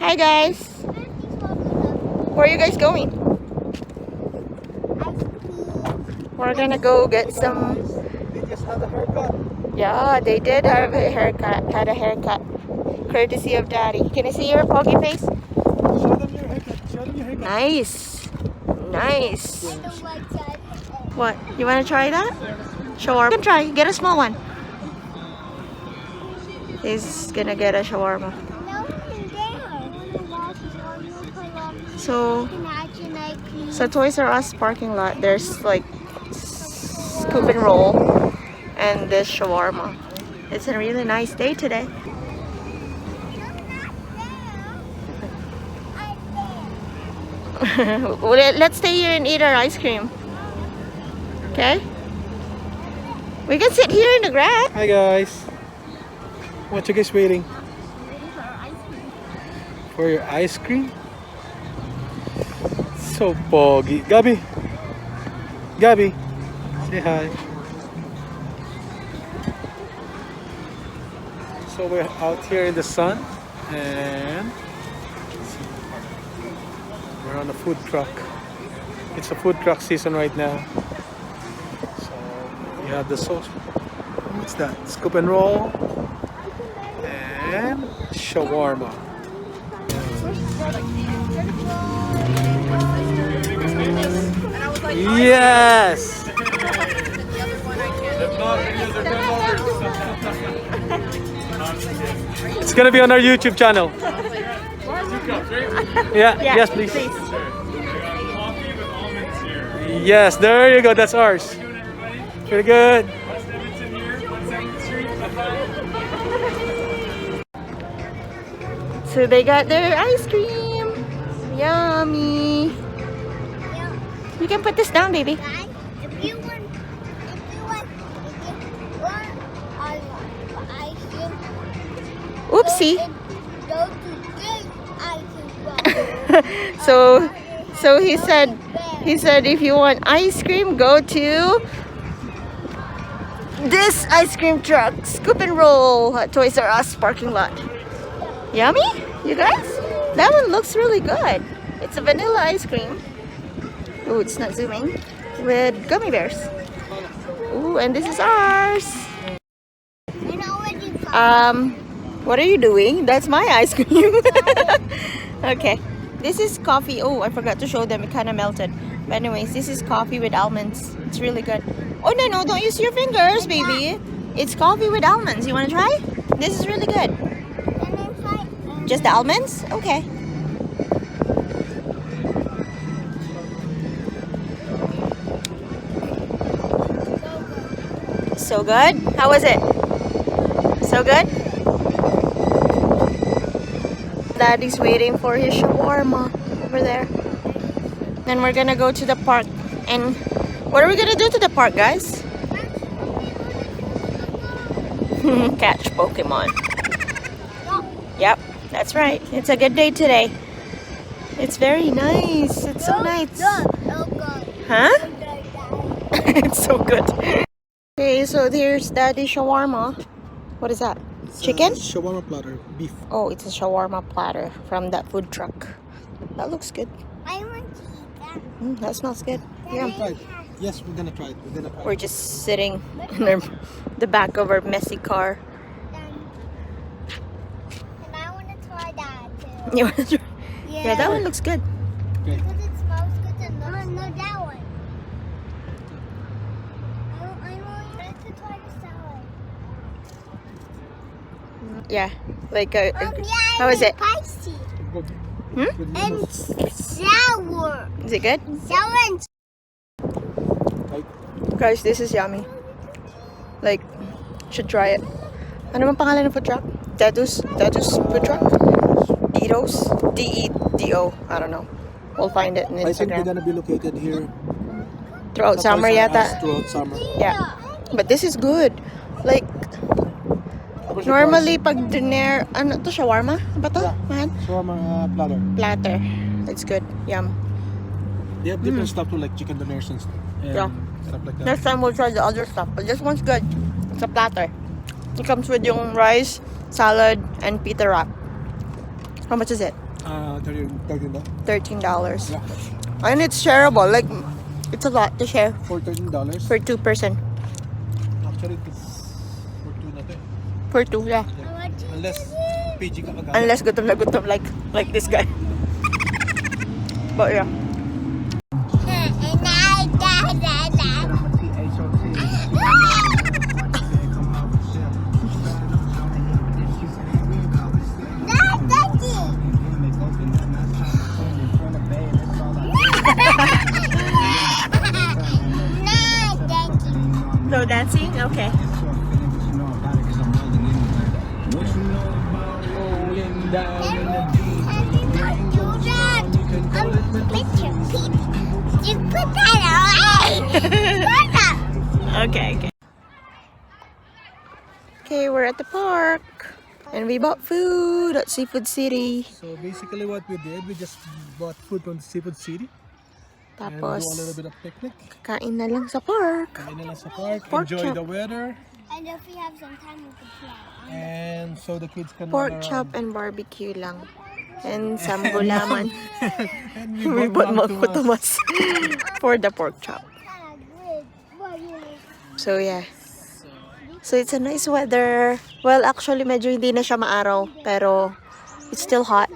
Hi guys. Where are you guys going? We're gonna go get some. They just had a haircut. Yeah, they did have a haircut. Had a haircut, courtesy of Daddy. Can I see your poggy face? Show them your haircut. Show them your haircut. Nice, nice. What? You wanna try that? Shawarma. You can try. Get a small one. He's gonna get a shawarma. So, sa Toys R Us parking lot, there's like scoop and roll and this shawarma. It's a really nice day today. Let's stay here and eat our ice cream. Okay? We can sit here in the grass. Hi guys. What you guys waiting? For your ice cream? So poggy. Gabby. Gabby. Say hi. So we're out here in the sun and we're on a food truck. It's a food truck season right now. So you have the sauce. What's that? Scoop and roll and shawarma. Yes! It's gonna be on our YouTube channel. Yeah, yes, please. Yes, there you go. That's ours. Pretty good. So they got their ice cream. Yummy. You can put this down, baby. If you want ice cream, Oopsie. go to this ice cream. So he said if you want ice cream, go to this ice cream truck, Scoop and Roll at Toys R Us parking lot. Yummy, you guys? That one looks really good. It's a vanilla ice cream. Oh, it's not zooming. With gummy bears. Ooh, and this is ours. What are you doing? That's my ice cream. Okay. This is coffee. Oh, I forgot to show them. It kind of melted. But anyways, this is coffee with almonds. It's really good. Oh, no, don't use your fingers, baby. It's coffee with almonds. You want to try? This is really good. Just the almonds? Okay. So good? How was it? So good? Daddy's waiting for his shawarma over there. Then we're gonna go to the park. And what are we gonna do to the park, guys? Catch Pokemon. Yep, that's right. It's a good day today. It's very nice. It's so nice. Huh? It's so good. Okay, so there's Daddy shawarma. What is that? Chicken? Shawarma platter, beef. Oh, it's a shawarma platter from that food truck. That looks good. I want to eat that. That smells good. Yeah. Try it. Yes, we're gonna try it. We're just sitting in the back of our messy car. And I want to try that too. You wanna try? Yeah, that one looks good. Okay. Because it smells good and no, that one. I want to try the salad. Yeah, like Yeah, how is it? Spicy. Hmm? And sour. Is it good? Sour and Guys, this is yummy. Like, should try it. Ano bang pangalan ng food truck? Dedo's food truck? Dedo's? D-E-D-O. I don't know. We'll find it on I think they're Instagram. gonna be located here Throughout summer yata. throughout summer. Yeah. But this is good. Like, normally pag dinner, ano to, shawarma? Ba to? Yeah. Man? Shawarma platter. Platter. It's good. Yum. They have different stuff too, like chicken dinners and Yeah. stuff like that. Next time we'll try the other stuff. But this one's good. It's a platter. It comes with yung rice, salad, and pita wrap. How much is it? $13. $13. Yeah. And it's shareable. Like, it's a lot to share For $13. for 2 person. Actually, it's for 2 na to eh. For 2, yeah. Unless PG ka agad. Unless gutom na gutom like this guy. But yeah. No dancing? Okay. You put that away! Okay. Okay, we're at the park. And we bought food at Seafood City. So basically what we did, we just bought food from Seafood City. And do a little Tapos, bit of picnic. kain na lang sa park. Kain na lang sa park. Pork Enjoy chop. the weather. And if we have some time, we can play. And so the kids can Pork run chop around. and barbecue lang. And some gulaman. And We bought Mang Tomas for the pork chop. Kind of good. What you like? So yeah. So it's a nice weather. Well, actually medyo hindi na siya maaraw, pero it's still hot.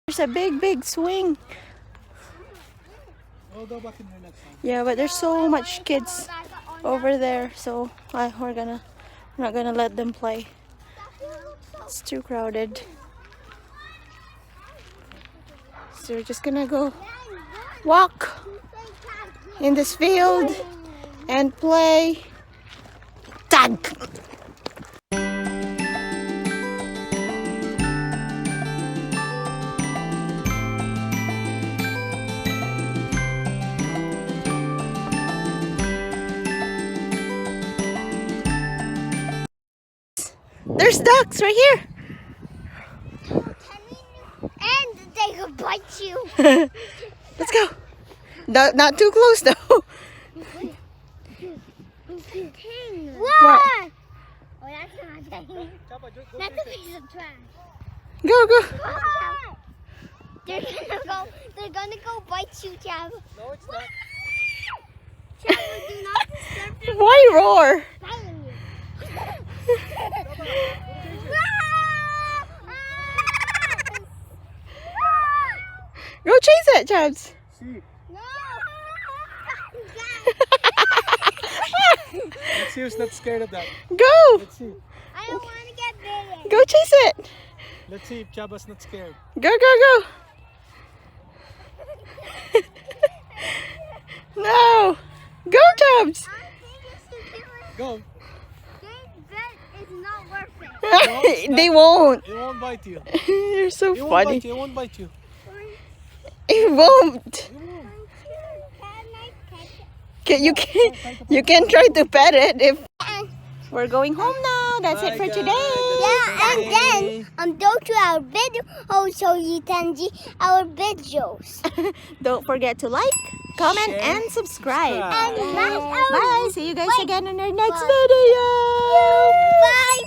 There's a big swing. We'll go back in here next time. Yeah, but there's so much kids over there, so we're not gonna let them play. It's too crowded. So we're just gonna go walk in this field and play tag. There's ducks right here. And they could bite you. Let's go. Not too close though. What? Oh, that's not a thing. That's a piece of trash. Go. They're gonna go bite you, Chavo. No, it's not. Chavo, do not disturb them. Why roar? Biting you. Go chase it, Chabs. See, No. let's see who's not scared of that. Go. Let's see. I don't want to get bitten. Go chase it. Let's see if Chaba's not scared. Go. No. Go, Chabs. Go. It's not worth it. They won't. It won't bite you. You're so It won't funny. bite you. It won't bite you. It won't. It won't. You can try to pet it if we're going home now. That's it Bye, for guys. today. Yeah, and then go to our video so you can see our videos. Don't forget to like, comment, Share, and subscribe. subscribe. And like our Bye. See you guys Wait. again in our next Bye. video. Bye.